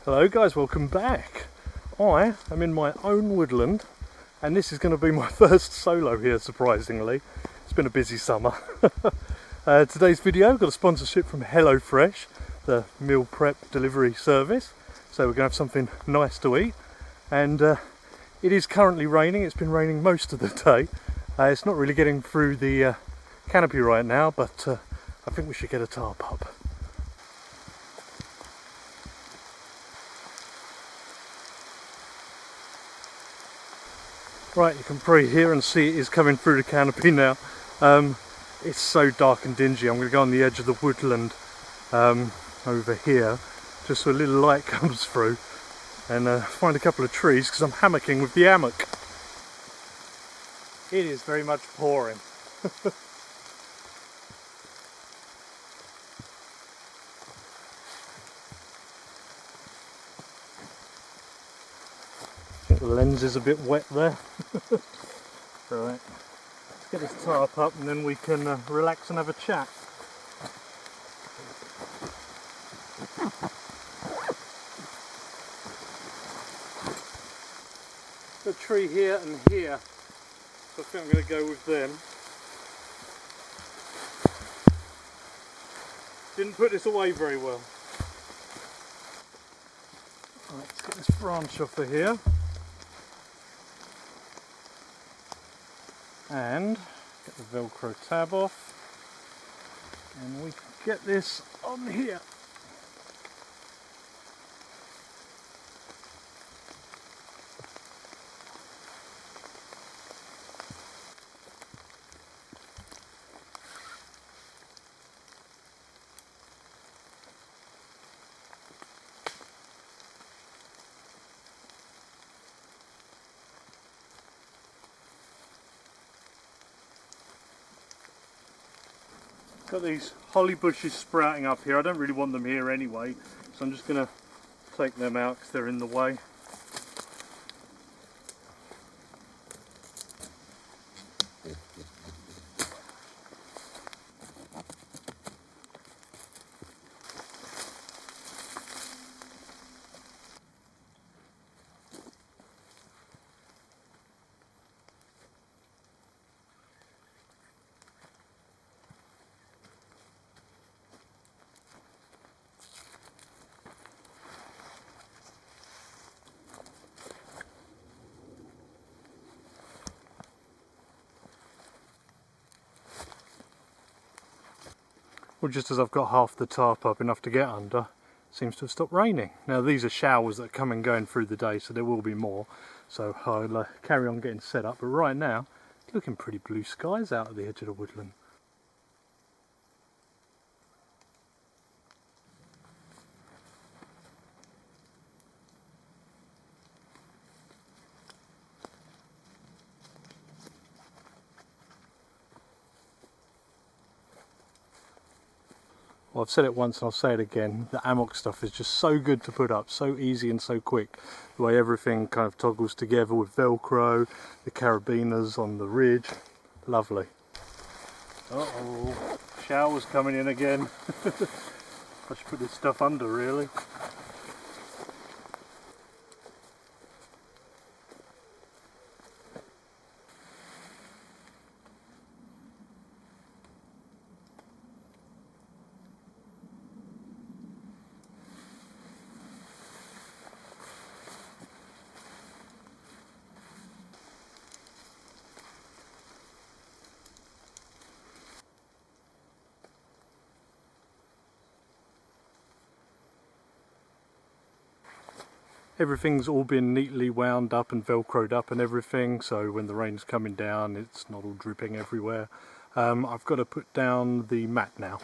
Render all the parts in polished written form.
Hello guys, welcome back. I am in my own woodland and this is going to be my first solo here, surprisingly. It's been a busy summer. Today's video, I've got a sponsorship from HelloFresh, the meal prep delivery service. So we're going to have something nice to eat. And it is currently raining. It's been raining most of the day. It's not really getting through the canopy right now, but I think we should get a tarp up. Right, you can probably hear and see it is coming through the canopy now. It's so dark and dingy. I'm going to go on the edge of the woodland over here, just so a little light comes through, and find a couple of trees because I'm hammocking with the hammock. It is very much pouring. I think the lens is a bit wet there. Right, let's get this tarp up and then we can relax and have a chat. A tree here and here, so I think I'm going to go with them. Didn't put this away very well. Right, let's get this branch off of here. And get the Velcro tab off, and we can get this on here. Got these holly bushes sprouting up here. I don't really want them here anyway, so I'm just going to take them out because they're in the way. Well, just as I've got half the tarp up, enough to get under, it seems to have stopped raining. Now these are showers that come and go in through the day, so there will be more. So I'll carry on getting set up, but right now, it's looking pretty blue skies out at the edge of the woodland. Well, I've said it once and I'll say it again, the Hammock stuff is just so good to put up, so easy and so quick. The way everything kind of toggles together with Velcro, the carabiners on the ridge, lovely. Uh-oh, shower's coming in again. I should put this stuff under really. Everything's all been neatly wound up and velcroed up and everything, so when the rain's coming down it's not all dripping everywhere. I've got to put down the mat now.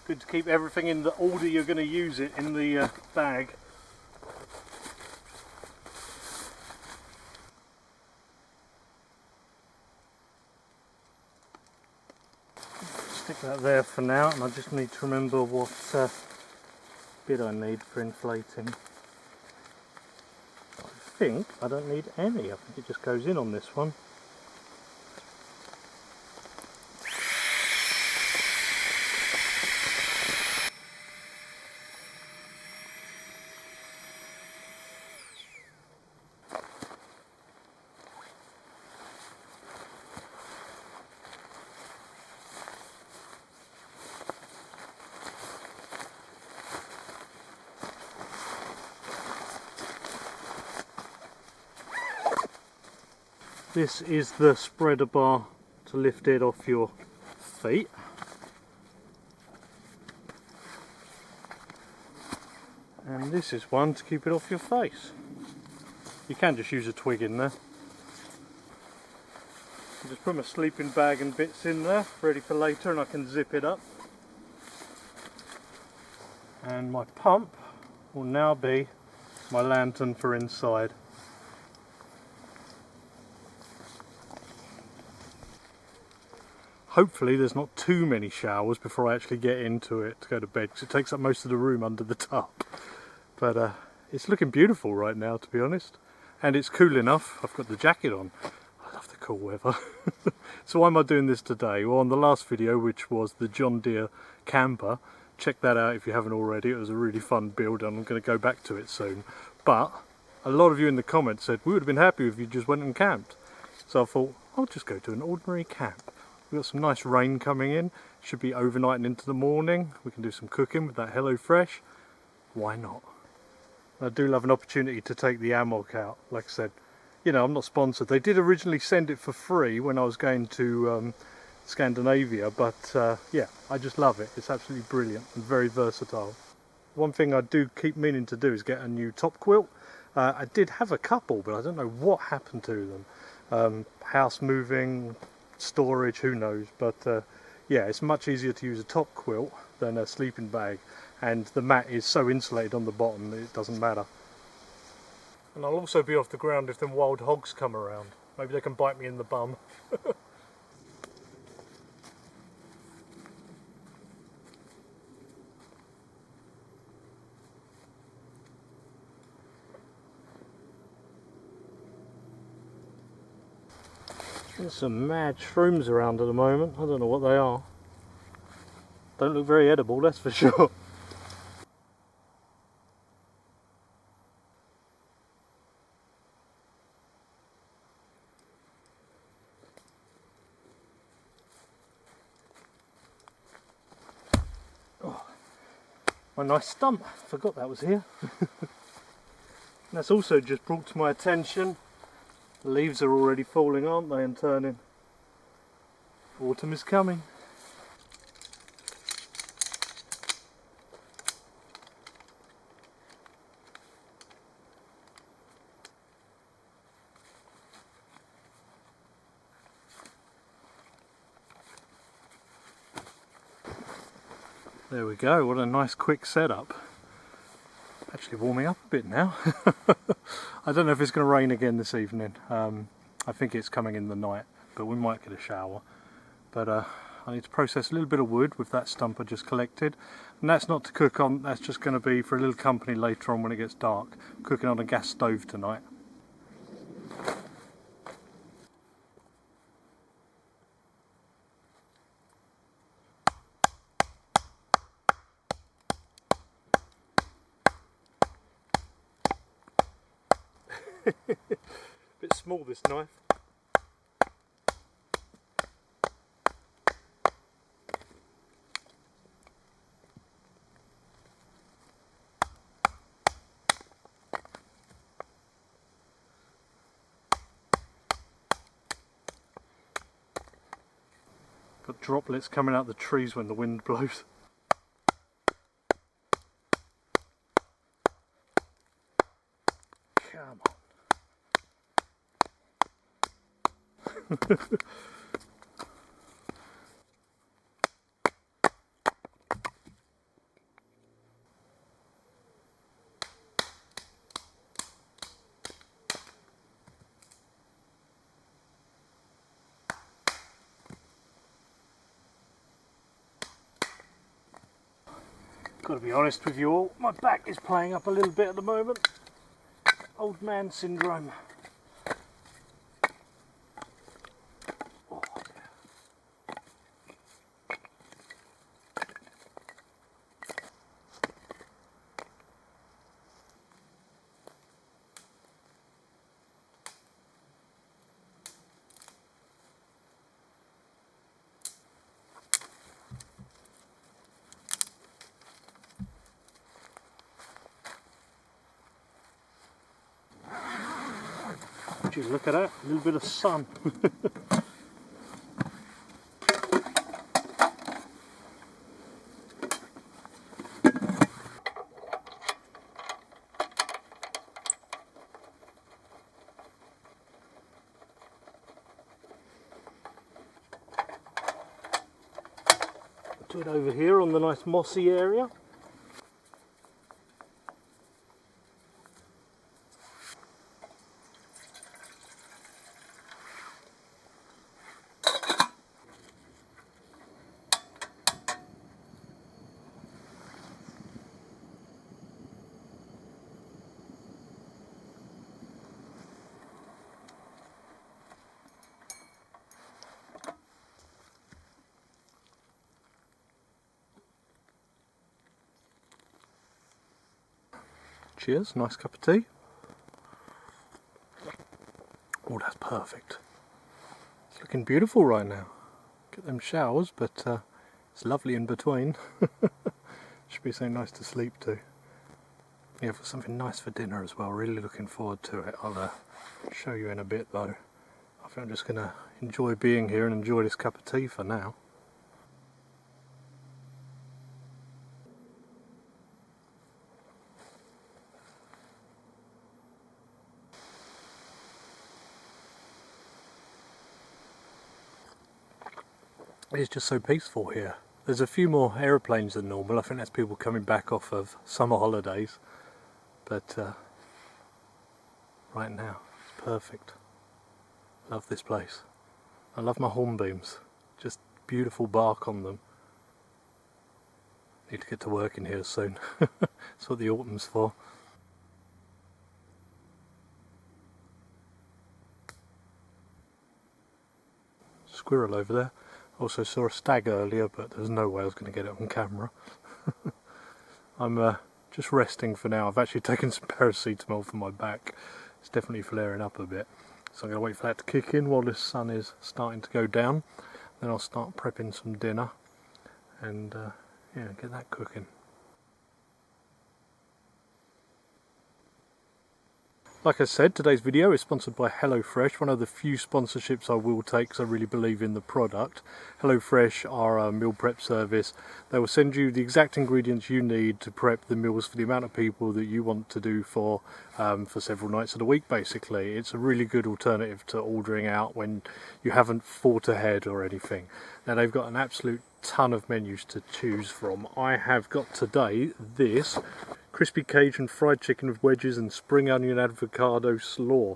Good to keep everything in the order you're going to use it in the bag. Stick that there for now, and I just need to remember what bit I need for inflating. I think I don't need any, I think it just goes in on this one. This is the spreader bar to lift it off your feet. And this is one to keep it off your face. You can just use a twig in there. I'll just put my sleeping bag and bits in there, ready for later, and I can zip it up. And my pump will now be my lantern for inside. Hopefully there's not too many showers before I actually get into it to go to bed, because it takes up most of the room under the tarp. But it's looking beautiful right now, to be honest. And it's cool enough. I've got the jacket on. I love the cool weather. So why am I doing this today? Well, on the last video, which was the John Deere camper, check that out if you haven't already. It was a really fun build and I'm going to go back to it soon. But a lot of you in the comments said we would have been happy if you just went and camped. So I thought I'll just go to an ordinary camp. We've got some nice rain coming in. Should be overnight and into the morning. We can do some cooking with that HelloFresh. Why not? I do love an opportunity to take the Hammock out. Like I said, you know, I'm not sponsored. They did originally send it for free when I was going to Scandinavia, but yeah, I just love it. It's absolutely brilliant and very versatile. One thing I do keep meaning to do is get a new top quilt. I did have a couple, but I don't know what happened to them. House moving, storage, who knows, but yeah, it's much easier to use a top quilt than a sleeping bag, and the mat is so insulated on the bottom that it doesn't matter. And I'll also be off the ground if them wild hogs come around. Maybe they can bite me in the bum. There's some mad shrooms around at the moment. I don't know what they are. Don't look very edible, that's for sure. Oh, my nice stump. Forgot that was here. That's also just brought to my attention. The leaves are already falling, aren't they, and turning. Autumn is coming. There we go, what a nice quick setup. Actually warming up a bit now. I don't know if it's going to rain again this evening. I think it's coming in the night, but we might get a shower. But I need to process a little bit of wood with that stump I just collected. And that's not to cook on, that's just going to be for a little company later on when it gets dark. I'm cooking on a gas stove tonight. Bit small, this knife. Got droplets coming out the trees when the wind blows. Come on. Got to be honest with you all, my back is playing up a little bit at the moment. Old man syndrome. Just look at that, a little bit of sun. Do it over here on the nice mossy area. Cheers, nice cup of tea. Oh, that's perfect. It's looking beautiful right now. Get them showers, but it's lovely in between. Should be so nice to sleep to. Yeah, for something nice for dinner as well. Really looking forward to it. I'll show you in a bit though. I think I'm just going to enjoy being here and enjoy this cup of tea for now. It's just so peaceful here. There's a few more aeroplanes than normal. I think that's people coming back off of summer holidays. But right now, it's perfect. Love this place. I love my hornbeams. Just beautiful bark on them. Need to get to work in here soon. That's what the autumn's for. Squirrel over there. Also saw a stag earlier, but there's no way I was going to get it on camera. I'm just resting for now. I've actually taken some paracetamol for my back. It's definitely flaring up a bit. So I'm going to wait for that to kick in while the sun is starting to go down. Then I'll start prepping some dinner and yeah, get that cooking. Like I said, today's video is sponsored by HelloFresh, one of the few sponsorships I will take because I really believe in the product. HelloFresh are a meal prep service. They will send you the exact ingredients you need to prep the meals for the amount of people that you want to do for several nights of the week basically. It's a really good alternative to ordering out when you haven't thought ahead or anything. Now they've got an absolute ton of menus to choose from. I have got today this crispy Cajun fried chicken with wedges and spring onion avocado slaw.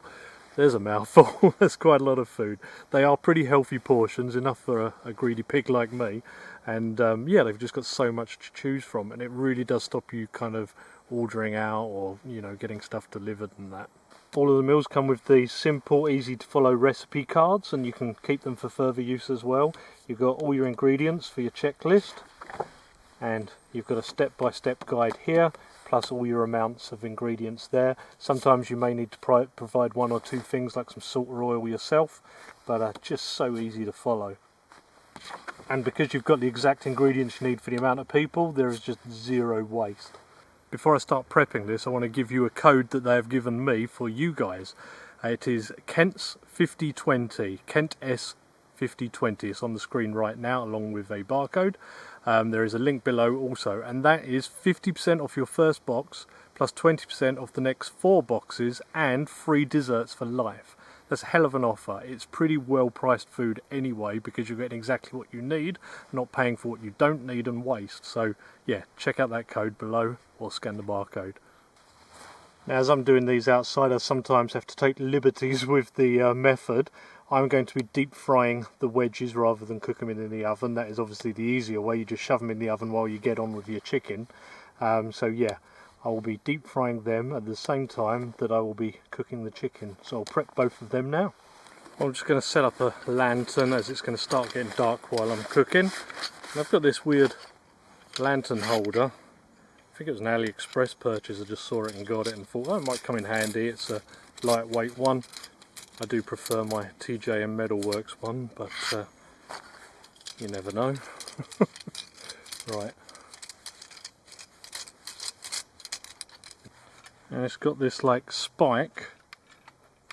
There's a mouthful. That's quite a lot of food. They are pretty healthy portions, enough for a greedy pig like me. And yeah, they've just got so much to choose from, and it really does stop you kind of ordering out or, you know, getting stuff delivered and that. All of the meals come with these simple, easy to follow recipe cards, and you can keep them for further use as well. You've got all your ingredients for your checklist, and you've got a step-by-step guide here, plus all your amounts of ingredients there. Sometimes you may need to provide one or two things like some salt or oil yourself, but just so easy to follow. And because you've got the exact ingredients you need for the amount of people, there is just zero waste. Before I start prepping this, I want to give you a code that they have given me for you guys. It is Kent's 5020, Kent S 5020. It's on the screen right now along with a barcode. There is a link below also, and that is 50% off your first box plus 20% off the next 4 boxes and free desserts for life. That's a hell of an offer. It's pretty well priced food anyway because you're getting exactly what you need, not paying for what you don't need and waste. So yeah, check out that code below or scan the barcode. Now, as I'm doing these outside, I sometimes have to take liberties with the method. I'm going to be deep frying the wedges rather than cook them in the oven. That is obviously the easier way. You just shove them in the oven while you get on with your chicken. So yeah, I will be deep frying them at the same time that I will be cooking the chicken. So I'll prep both of them now. I'm just going to set up a lantern as it's going to start getting dark while I'm cooking. And I've got this weird lantern holder. I think it was an AliExpress purchase. I just saw it and got it and thought, oh, it might come in handy. It's a lightweight one. I do prefer my TJM Metalworks one, but you never know. Right. And it's got this like spike,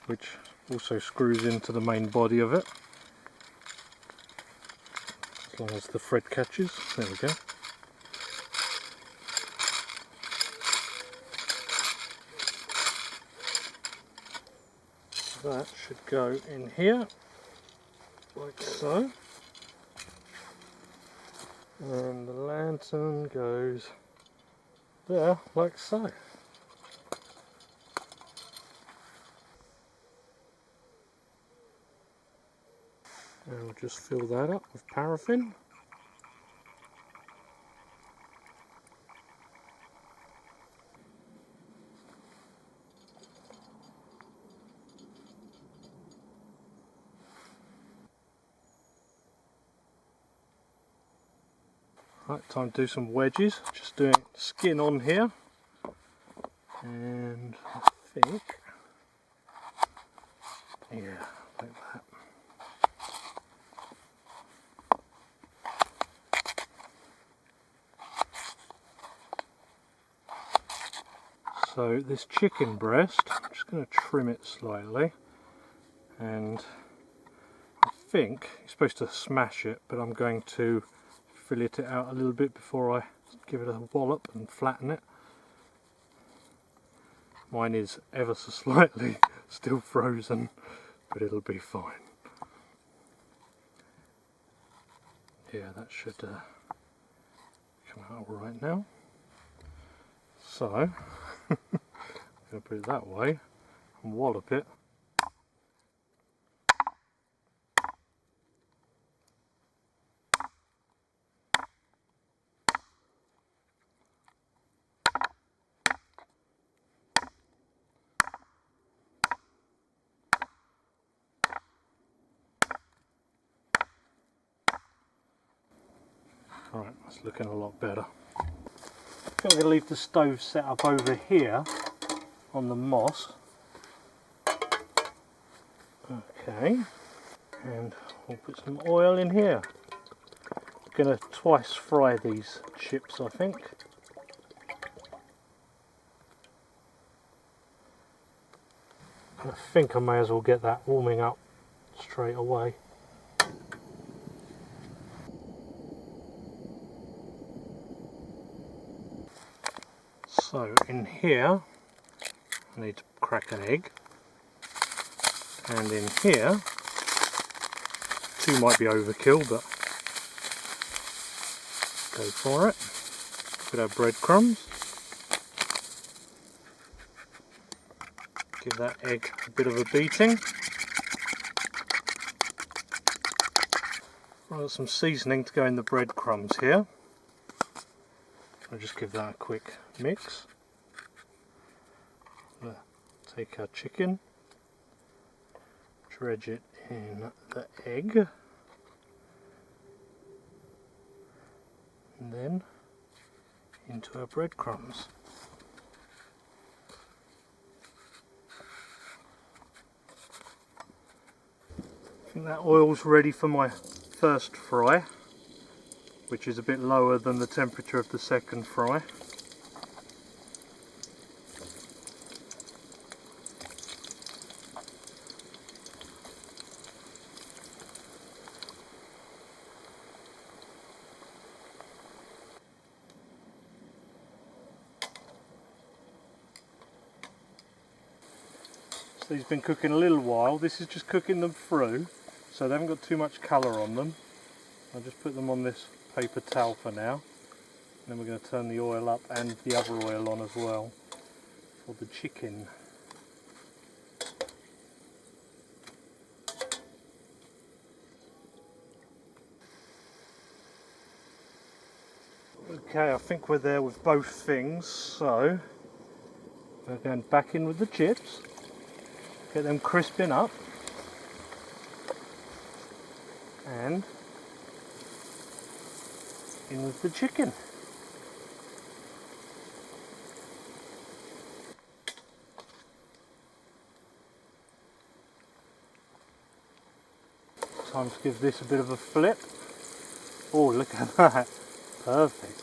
which Also screws into the main body of it, as long as the thread catches. There we go. That should go in here, like so. And the lantern goes there, like so. And we'll just fill that up with paraffin. Right, time to do some wedges. Just doing skin on here. And I think, yeah, like that. So this chicken breast, I'm just going to trim it slightly, and I think you're supposed to smash it, but I'm going to fillet it out a little bit before I give it a wallop and flatten it. Mine is ever so slightly still frozen, but it'll be fine. Yeah, that should come out all right now. So, I'm going to put it that way and wallop it. Alright, that's looking a lot better. I think I'm going to leave the stove set up over here on the moss. Okay, and we'll put some oil in here. I'm going to twice fry these chips, I think. I think I may as well get that warming up straight away. So in here I need to crack an egg, and in here, 2 might be overkill, but go for it. Put our breadcrumbs, give that egg a bit of a beating. I've got some seasoning to go in the breadcrumbs here. I'll just give that a quick mix. Take our chicken, dredge it in the egg, and then into our breadcrumbs. I think that oil's ready for my first fry, which is a bit lower than the temperature of the second fry. So these have been cooking a little while. This is just cooking them through, so they haven't got too much colour on them. I'll just put them on this paper towel for now. And then we're going to turn the oil up and the other oil on as well for the chicken. Okay, I think we're there with both things, so we're going back in with the chips, get them crisping up, and in with the chicken. Time to give this a bit of a flip. Oh, look at that. Perfect.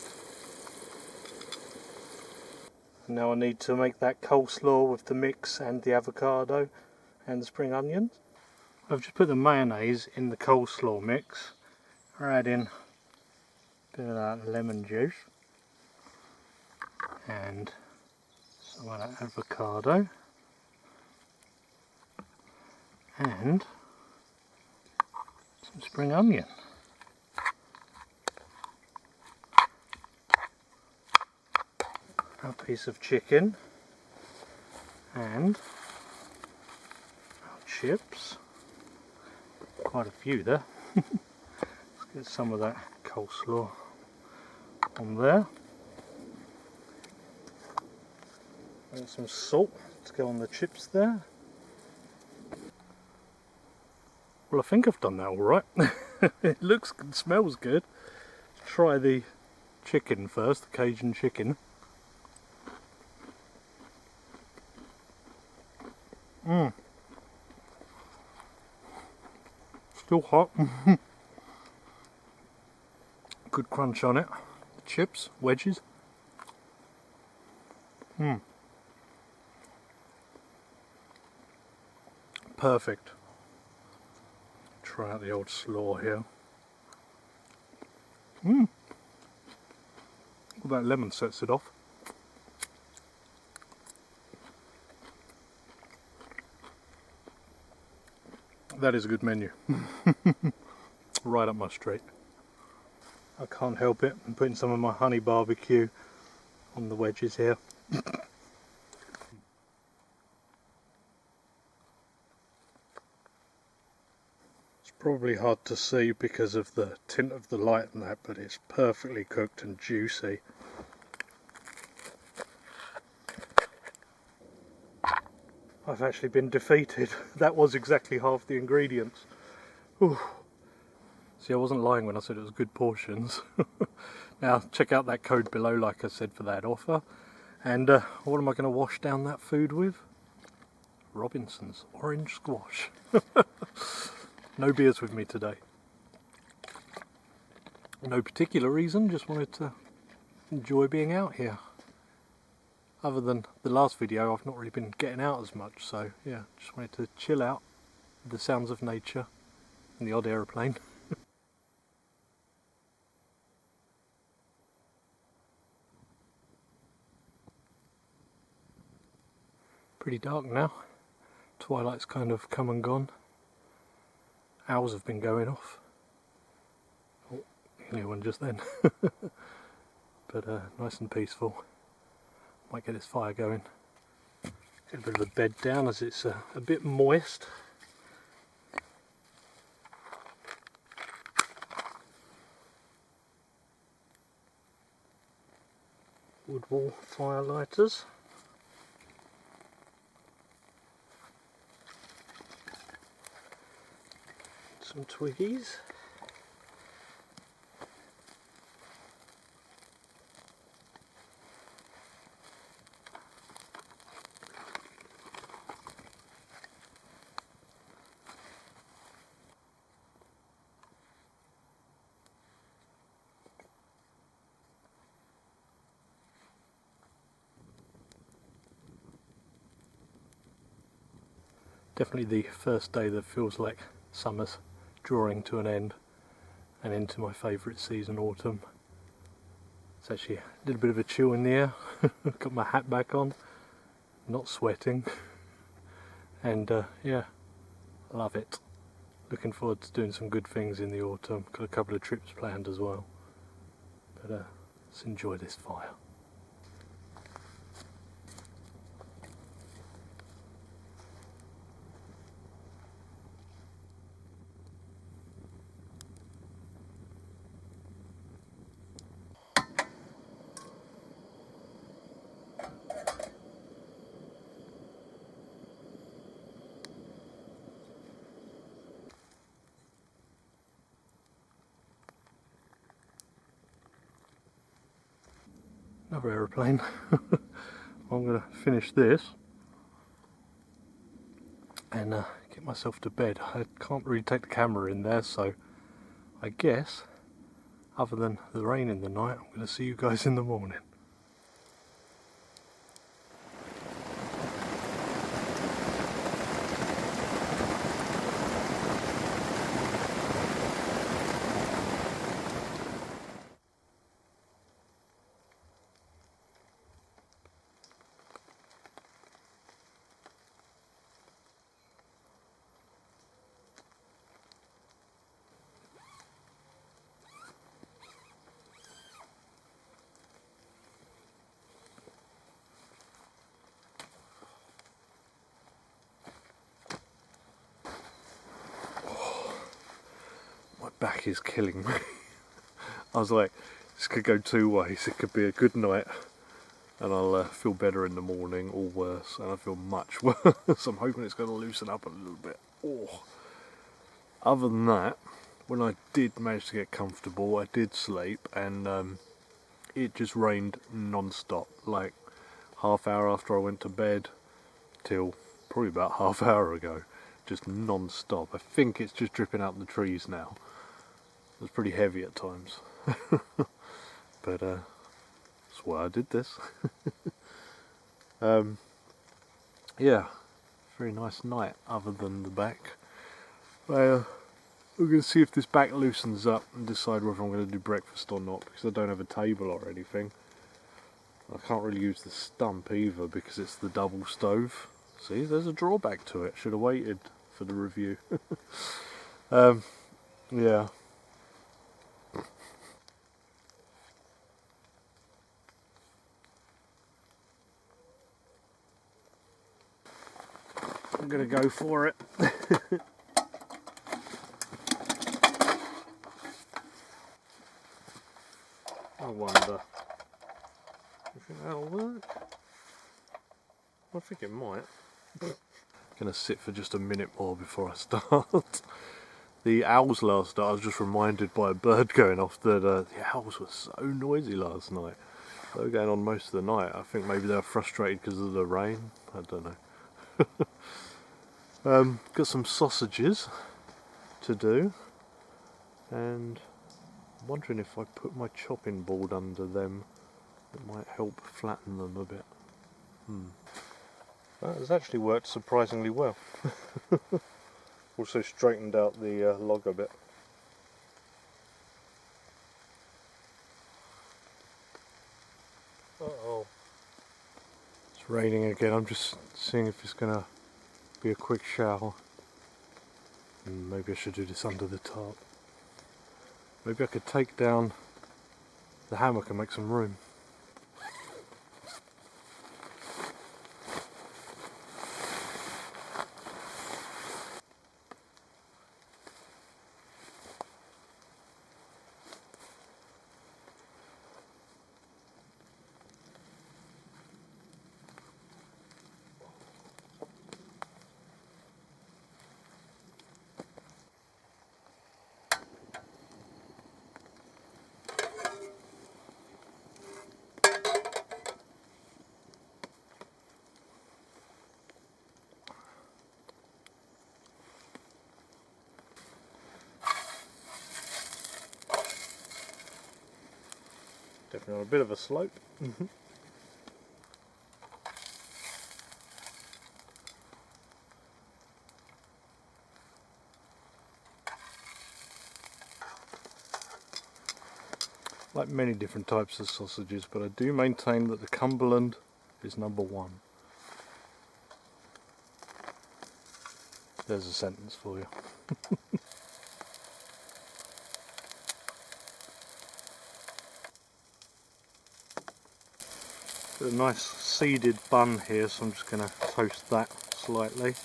Now I need to make that coleslaw with the mix and the avocado. and the spring onions. I've just put the mayonnaise in the coleslaw mix. We're adding a bit of that lemon juice and some of that avocado and some spring onion. A piece of chicken and our chips. Quite a few there. Let's get some of that coleslaw on there. And some salt to go on the chips there. Well, I think I've done that all right. It looks and smells good. Let's try the chicken first, the Cajun chicken. Still hot. Good crunch on it. The chips, wedges. Perfect. Try out the old slaw here. Well, that lemon sets it off. That is a good menu. Right up my street. I can't help it. I'm putting some of my honey barbecue on the wedges here. It's probably hard to see because of the tint of the light and that, but it's perfectly cooked and juicy. I've actually been defeated. That was exactly half the ingredients. Ooh. See, I wasn't lying when I said it was good portions. Now check out that code below, like I said, for that offer. And what am I going to wash down that food with? Robinson's orange squash. No beers with me today. No particular reason, just wanted to enjoy being out here. Other than the last video, I've not really been getting out as much, so yeah, just wanted to chill out with the sounds of nature and the odd aeroplane. Pretty dark now. Twilight's kind of come and gone. Owls have been going off. Oh, nearly one just then. But nice and peaceful. Might get this fire going. Get a bit of a bed down as it's a bit moist. Wood wall fire lighters. Some twiggies. Definitely the first day that feels like summer's drawing to an end and into my favourite season, autumn. It's actually a little bit of a chill in the air. Got my hat back on, not sweating, and yeah, love it. Looking forward to doing some good things in the autumn. Got a couple of trips planned as well, but let's enjoy this fire. Another aeroplane. I'm going to finish this and get myself to bed. I can't really take the camera in there, so I guess, other than the rain in the night, I'm going to see you guys in the morning. back is killing me. I was like, this could go two ways. It could be a good night and I'll feel better in the morning, or worse, and I feel much worse. I'm hoping it's going to loosen up a little bit. Oh. Other than that, when I did manage to get comfortable, I did sleep, and it just rained non-stop, like half hour after I went to bed till probably about half hour ago, just non-stop. I think it's just dripping out the trees now. It was pretty heavy at times. But that's why I did this. Yeah, very nice night other than the back. We're going to see if this back loosens up and decide whether I'm going to do breakfast or not, because I don't have a table or anything. I can't really use the stump either because it's the double stove. See, there's a drawback to it. Should have waited for the review. Yeah. I'm going to go for it. I wonder. You think that'll work? I think it might. Gonna sit for just a minute more before I start. The owls last night, I was just reminded by a bird going off that the owls were so noisy last night. They were going on most of the night. I think maybe they were frustrated because of the rain. I don't know. Got some sausages to do, and I'm wondering if I put my chopping board under them, it might help flatten them a bit. That has actually worked surprisingly well. Also straightened out the log a bit. Uh-oh. It's raining again. I'm just seeing if it's going to be a quick shower. Maybe I should do this under the tarp. Maybe I could take down the hammock and make some room. Definitely on a bit of a slope. Like many different types of sausages, but I do maintain that the Cumberland is #1. There's a sentence for you. Got a nice seeded bun here, so I'm just going to toast that slightly.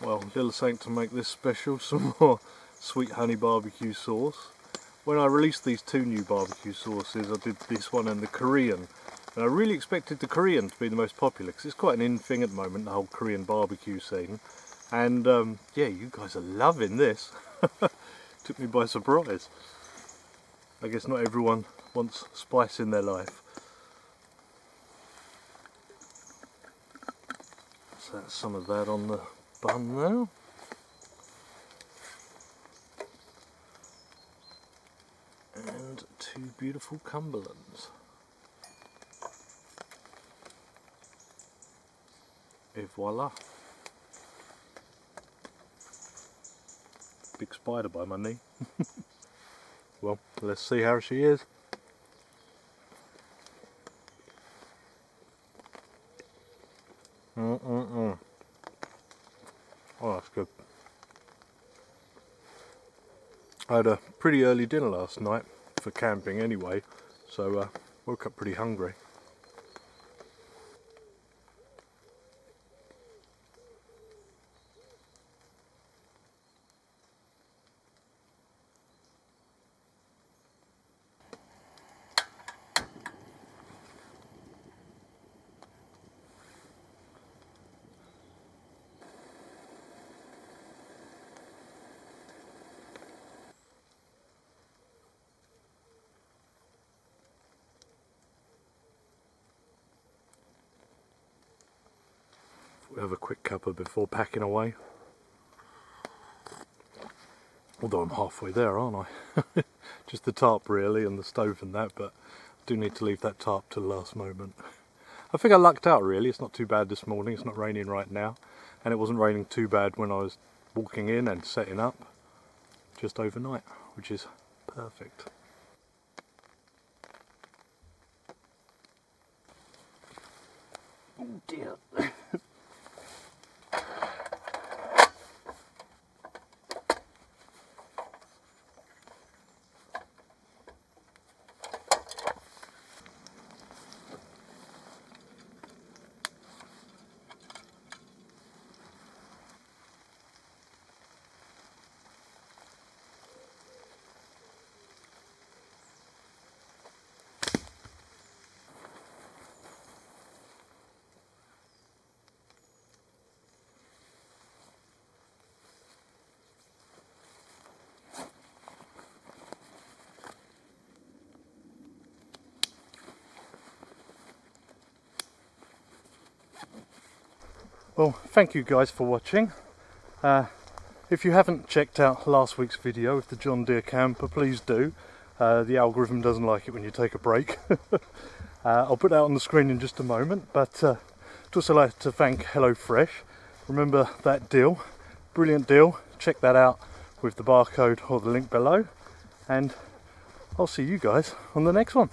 Well, a little something to make this special, some more sweet honey barbecue sauce. When I released these two new barbecue sauces, I did this one and the Korean. And I really expected the Korean to be the most popular, because it's quite an in thing at the moment, the whole Korean barbecue scene. And yeah, you guys are loving this. Took me by surprise. I guess not everyone wants spice in their life. So that's some of that on the bun now. And two beautiful Cumberlands. Et voila. Big spider by my knee. Well, let's see how she is. Oh, that's good. I had a pretty early dinner last night for camping anyway, so woke up pretty hungry. We'll have a quick cuppa before packing away. Although I'm halfway there, aren't I? Just the tarp really, and the stove and that, but I do need to leave that tarp to the last moment. I think I lucked out really. It's not too bad this morning. It's not raining right now, and it wasn't raining too bad when I was walking in and setting up just overnight, which is perfect. Oh dear. Well, thank you guys for watching. If you haven't checked out last week's video with the John Deere camper, please do. The algorithm doesn't like it when you take a break. I'll put that on the screen in just a moment, but I'd also like to thank HelloFresh. Remember that deal, brilliant deal. Check that out with the barcode or the link below, and I'll see you guys on the next one.